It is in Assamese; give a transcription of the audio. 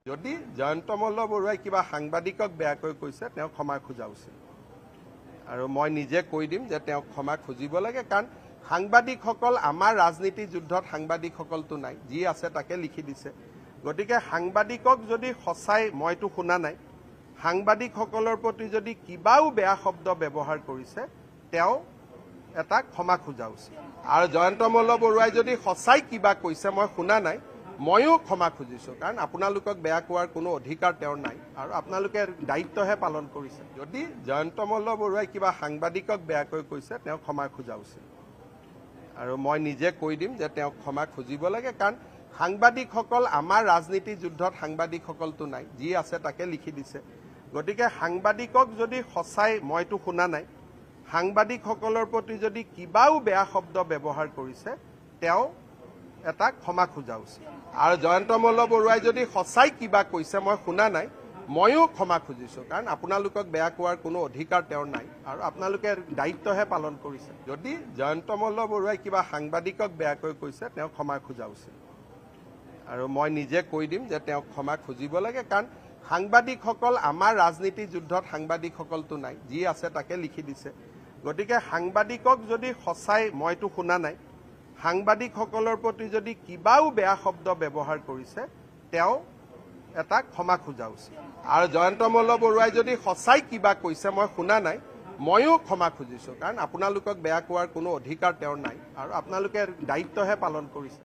যদি জয়ন্ত মল্ল বৰুৱাই কিবা সাংবাদিকক বেয়াকৈ কৈছে তেওঁ ক্ষমা খোজা উচিত আৰু মই নিজে কৈ দিম যে তেওঁ ক্ষমা খুজিব লাগে কাৰণ সাংবাদিকসকল আমাৰ ৰাজনীতি যুদ্ধত সাংবাদিকসকলটো নাই যি আছে তাকে লিখি দিছে গতিকে সাংবাদিকক যদি সঁচাই মইতো শুনা নাই সাংবাদিকসকলৰ প্ৰতি যদি কিবাও বেয়া শব্দ ব্যৱহাৰ কৰিছে তেওঁ এটা ক্ষমা খোজা উচিত আৰু জয়ন্ত মল্ল বৰুৱাই যদি সঁচাই কিবা কৈছে মই শুনা নাই ময়ো ক্ষমা খুজিছো কাৰণ আপোনালোকক বেয়া কোৱাৰ কোনো অধিকাৰ তেওঁৰ নাই আৰু আপোনালোকে দায়িত্বহে পালন কৰিছে যদি জয়ন্ত মল্ল বৰুৱাই কিবা সাংবাদিকক বেয়াকৈ কৈছে তেওঁ ক্ষমা খোজা উচিত আৰু মই নিজে কৈ দিম যে তেওঁ ক্ষমা খুজিব লাগে কাৰণ সাংবাদিকসকল আমাৰ ৰাজনীতি যুদ্ধত সাংবাদিকসকলটো নাই যি আছে তাকে লিখি দিছে গতিকে সাংবাদিকক যদি সঁচাই মইতো শুনা নাই সাংবাদিকসকলৰ প্ৰতি যদি কিবাও বেয়া শব্দ ব্যৱহাৰ কৰিছে তেওঁ এটা ক্ষমা খোজা উচিত আৰু জয়ন্ত মল্ল বৰুৱাই যদি সঁচাই কিবা কৈছে মই শুনা নাই ময়ো ক্ষমা খুজিছো কাৰণ আপোনালোকক বেয়া কোৱাৰ কোনো অধিকাৰ তেওঁৰ নাই আৰু আপোনালোকে দায়িত্বহে পালন কৰিছে যদি জয়ন্ত মল্ল বৰুৱাই কিবা সাংবাদিকক বেয়াকৈ কৈছে তেওঁ ক্ষমা খোজা উচিত আৰু মই নিজে কৈ দিম যে তেওঁ ক্ষমা খুজিব লাগে কাৰণ সাংবাদিকসকল আমাৰ ৰাজনীতি যুদ্ধত সাংবাদিকসকলটো নাই যি আছে তাকে লিখি দিছে গতিকে সাংবাদিকক যদি সঁচাই মইতো শুনা নাই সাংবাদিকসকলৰ প্ৰতি যদি কিবাও বেয়া শব্দ ব্যৱহাৰ কৰিছে তেওঁ এটা ক্ষমা খোজা উচিত আৰু জয়ন্ত মল্ল বৰুৱাই যদি সঁচাই কিবা কৈছে মই শুনা নাই ময়ো ক্ষমা খুজিছো কাৰণ আপোনালোকক বেয়া কোৱাৰ কোনো অধিকাৰ তেওঁৰ নাই আৰু আপোনালোকে দায়িত্বহে পালন কৰিছে